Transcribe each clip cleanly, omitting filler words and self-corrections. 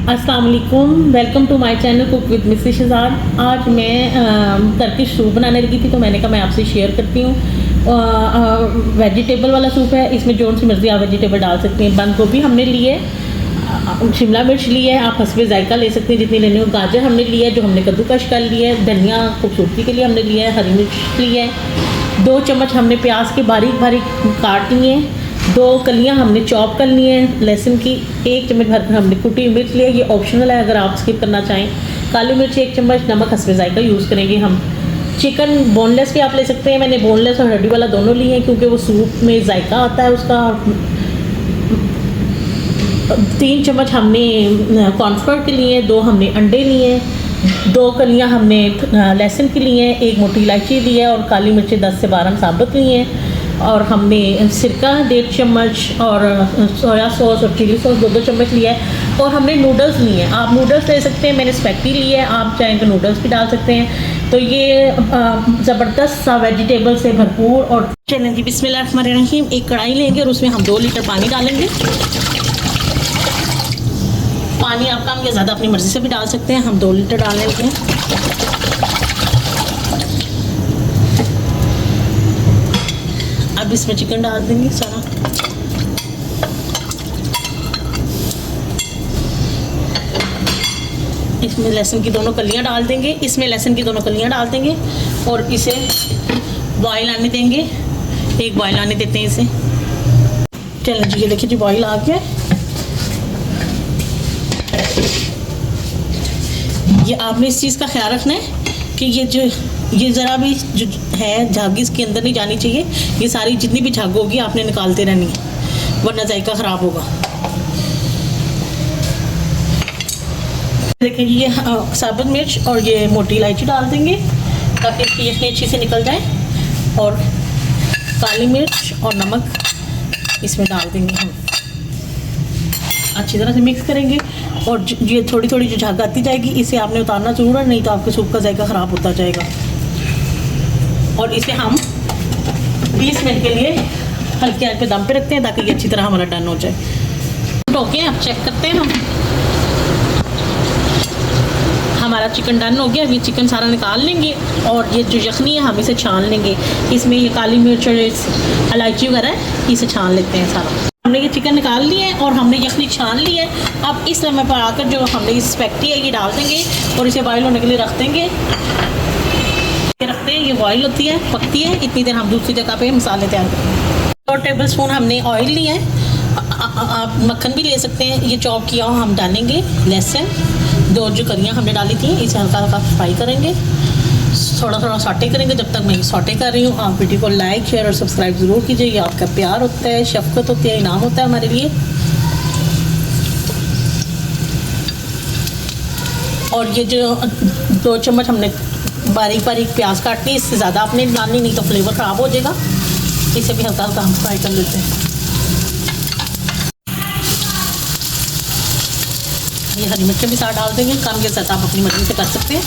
अस्सलाम वालेकुम, welcome to my channel cook with Mrs Shahzad. आज मैं टर्किश सूप बनाने लगी थी तो मैंने कहा मैं आपसे शेयर करती हूँ। वेजिटेबल वाला सूप है, इसमें जो सी मर्ज़ी आप वेजिटेबल डाल सकते हैं। बंद गोभी हमने ली है, शिमला मिर्च ली है, आप हस्बे जायका ले सकते हैं जितनी लेनी हो। गाजर हमने लिया है जो हमने कद्दूकश कर लिया है। धनिया खूबसूरती के लिए हमने लिया है। हरी मिर्च ली है। 2 चम्मच हमने प्याज के बारीक बारीक काट लिए हैं। 2 कलियां हमने चॉप कर ली हैं लहसुन की। 1 चम्मच भरकर हमने कुटी मिर्च लिया, ये ऑप्शनल है अगर आप स्किप करना चाहें। काली मिर्च 1 चम्मच, नमक हस्बे जायका यूज़ करेंगे हम। चिकन बोनलेस भी आप ले सकते हैं, मैंने बोनलेस और हड्डी वाला दोनों लिए हैं क्योंकि वो सूप में जायका आता है उसका। 3 चम्मच हमने कॉर्नफ्लोर के लिए, 2 हमने अंडे लिए हैं। 2 कलियां हमने लहसुन की लिए हैं। 1 मोटी इलायची ली है और काली मिर्ची 10 से 12 साबुत लिए हैं। और हमने सिरका 1.5 चम्मच और सोया सॉस और चिली सॉस 2 चम्मच लिया है। और हमने नूडल्स लिए हैं, आप नूडल्स ले सकते हैं, मैंने स्पैगेटी ली है, आप चाहें तो नूडल्स भी डाल सकते हैं। तो ये ज़बरदस्त सा वेजिटेबल से भरपूर। और चलें जी, बिस्मिल्लाहिर्रहमानिर्रहीम। एक कढ़ाई लेंगे और उसमें हम 2 लीटर पानी डालेंगे। पानी आप कम या ज़्यादा अपनी मर्ज़ी से भी डाल सकते हैं, हम 2 लीटर डाल लेते हैं। अब इसमें चिकन डाल देंगे सारा। इसमें लहसुन की दोनों कलियां डाल देंगे, इसमें लहसुन की दोनों कलियां डाल देंगे और इसे बॉईल आने देंगे। एक बॉईल आने देते हैं इसे। चलें जी, ये देखिए जी बॉईल आ गया। ये आपने इस चीज़ का ख्याल रखना है कि ये ज़रा भी जो है झाग इसके अंदर नहीं जानी चाहिए। ये सारी जितनी भी झाग होगी आपने निकालते रहनी है, वरना जायका ख़राब होगा। देखिए ये साबुत मिर्च और ये मोटी इलायची डाल देंगे ताकि इसकी यखनी अच्छी से निकल जाए। और काली मिर्च और नमक इसमें डाल देंगे हम। अच्छी तरह से मिक्स करेंगे और ये थोड़ी थोड़ी जो झाग आती जाएगी इसे आपने उतारना ज़रूर है, नहीं तो आपके सूप का जायका ख़राब होता जाएगा। और इसे हम 20 मिनट के लिए हल्के हल्के दम पे रखते हैं ताकि ये अच्छी तरह हमारा डन हो जाए। ओके, अब चेक करते हैं हम। हमारा चिकन डन हो गया। अब ये चिकन सारा निकाल लेंगे और ये जो यखनी है हम इसे छान लेंगे। इसमें ये काली मिर्च और इलायची वगैरह है, इसे छान लेते हैं सारा। हमने ये चिकन निकाल लिया है और हमने यखनी छान ली है। अब इस समय पर आकर जो हमने इस स्पैगेटी है ये डाल देंगे और इसे बॉईल होने के लिए रख देंगे। रखते हैं, ये बॉईल होती है, पकती है, इतनी देर हम दूसरी जगह पे मसाले तैयार करेंगे। 2 टेबल स्पून हमने ऑयल लिया है, आप मक्खन भी ले सकते हैं। ये चॉप किया हुआ हम डालेंगे। लहसुन 2 जो कलियाँ हमने डाली थी इसे हल्का हल्का फ्राई करेंगे, थोड़ा थोड़ा सॉटे करेंगे। जब तक मैं सॉटे कर रही हूँ आप वीडियो को लाइक शेयर और सब्सक्राइब ज़रूर कीजिए। ये आपका प्यार होता है, शफ़क़त होती है, इनाम होता है हमारे लिए। और ये जो 2 चम्मच हमने बारीक बारीक प्याज काटनी, इससे ज़्यादा आपने डालनी, नहीं तो फ्लेवर ख़राब हो जाएगा। इसे भी हल्का हल्का हम फ्राई कर लेते हैं। ये हरी मिर्च भी साथ डाल देंगे, कम या ज़्यादा आप अपनी मर्ज़ी से कर सकते हैं।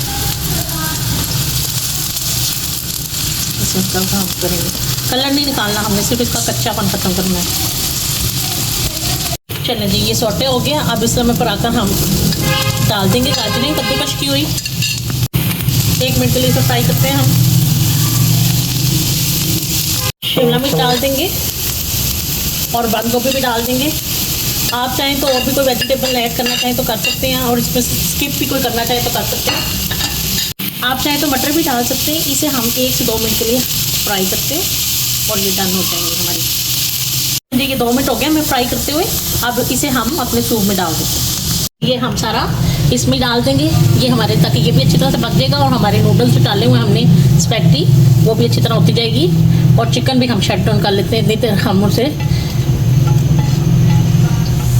इसे हल्का हम करेंगे, कलर नहीं निकालना हमने, सिर्फ इसका कच्चापन ख़त्म करना है। चलें जी, ये सॉटे हो गया। अब इस समय पर आकर हम डाल देंगे गाजरें कद्दूकश की हुई। 1 मिनट के लिए इसे फ्राई करते हैं हम। शिमला मिर्च डाल देंगे और बंद गोभी भी डाल देंगे। आप चाहें तो और भी कोई वेजिटेबल ऐड करना चाहें तो कर सकते हैं और इसमें स्किप भी कोई करना चाहे तो कर सकते हैं। आप चाहें तो मटर भी डाल सकते हैं। इसे हम 1 से 2 मिनट के लिए फ्राई करते हैं और ये डन हो जाएंगे हमारी। देखिए 2 मिनट हो गया हमें फ्राई करते हुए। अब इसे हम अपने सूप में डाल देते हैं। ये हम सारा इसमें डाल देंगे, ये हमारे, ताकि ये भी अच्छी तरह से पक जाएगा और हमारे नूडल्स जो डाले हुए हमने स्पैगेटी वो भी अच्छी तरह होती जाएगी। और चिकन भी हम शट डाउन कर लेते हैं, नहीं तो हम उसे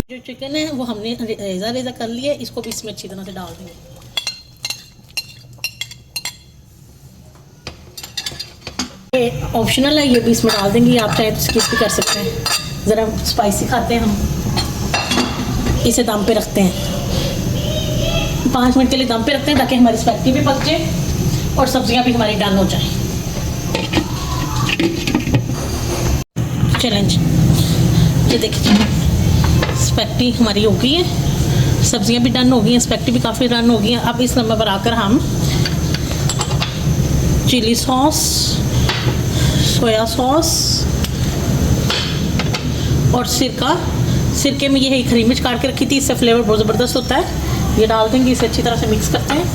जो चिकन है वो हमने रेज़ा रेज़ा कर लिया है, इसको भी इसमें अच्छी तरह से डाल देंगे। ये ऑप्शनल है, ये भी इसमें डाल देंगे, आप चाहे तो स्किप भी कर सकते हैं। ज़रा स्पाइसी खाते हैं हम। इसे दम पे रखते हैं, 5 मिनट के लिए दम पे रखते हैं ताकि हमारी स्पैगेटी भी पक जाए और सब्जियां भी हमारी डन हो जाए। चैलेंज ये देखिए स्पैगेटी हमारी हो गई है सब्जियां भी डन हो गई हैं, स्पैगेटी भी काफ़ी डन हो गई हैं। अब इस नंबर पर आकर हम चिली सॉस, सोया सॉस और सिरके में ये है हरी मिर्च काट के रखी थी, इससे फ्लेवर बहुत ज़बरदस्त होता है। ये डाल देंगे, इसे अच्छी तरह से मिक्स करते हैं।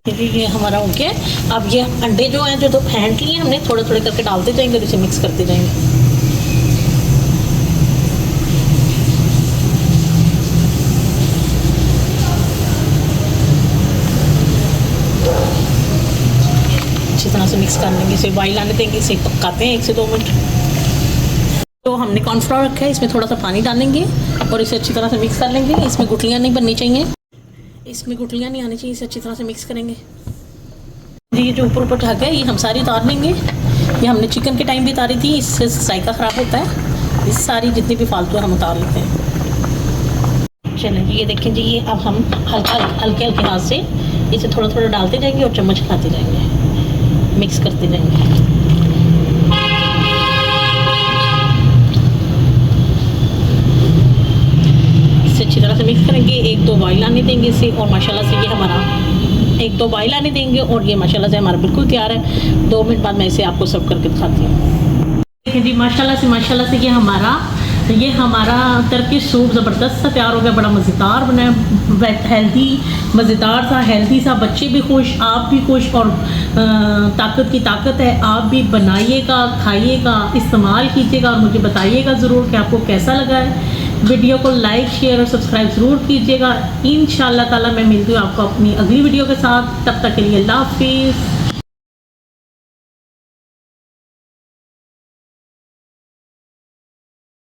ये हमारा हो गया। अब ये अंडे जो हैं, जो दो फेंट लिए हमने, थोड़े थोड़े करके डालते जाएंगे और इसे मिक्स करते जाएंगे। अच्छी तरह से मिक्स कर लेंगे, इसे बॉईल आने देंगे, इसे पकाते हैं 1 से 2 मिनट। तो हमने कॉर्नफ्लोर रखा है, इसमें थोड़ा सा पानी डालेंगे और इसे अच्छी तरह से मिक्स कर लेंगे। इसमें गुठलियाँ नहीं बननी चाहिए, इसमें गुठलियाँ नहीं आनी चाहिए। इसे अच्छी तरह से मिक्स करेंगे। ये जो ऊपर ऊपर ढक है, ये हम सारी उतार लेंगे। ये हमने चिकन के टाइम भी उतारी थी, इससे जायका ख़राब होता है। इस सारी जितनी भी फालतू है हम उतार लेते हैं। चलें जी, ये देखें जी, ये अब हम हल्के हल्के हाथ से इसे थोड़ा थोड़ा डालते जाएंगे और चम्मच खाते जाएंगे, मिक्स करते जाएंगे। इसे अच्छी तरह से मिक्स करेंगे, 1-2 बॉईल आने देंगे इसे, और माशाल्लाह से ये हमारा 1-2 बॉईल आने देंगे और ये माशाल्लाह से हमारा बिल्कुल तैयार है। 2 मिनट बाद मैं इसे आपको सर्व करके दिखाती हूँ। देखिए जी, माशाल्लाह से ये हमारा टर्किश सूप ज़बरदस्त सा तैयार हो गया। बड़ा मज़ेदार बना है, हेल्दी, मज़ेदार सा, हेल्दी सा, बच्चे भी खुश, आप भी खुश, और ताकत की ताकत है। आप भी बनाइएगा, खाइएगा, इस्तेमाल कीजिएगा और मुझे बताइएगा ज़रूर कि आपको कैसा लगा है। वीडियो को लाइक, शेयर और सब्सक्राइब ज़रूर कीजिएगा। इंशाअल्लाह ताला मैं मिलती हूँ आपको अपनी अगली वीडियो के साथ। तब तक के लिए अल्लाह हाफिज़।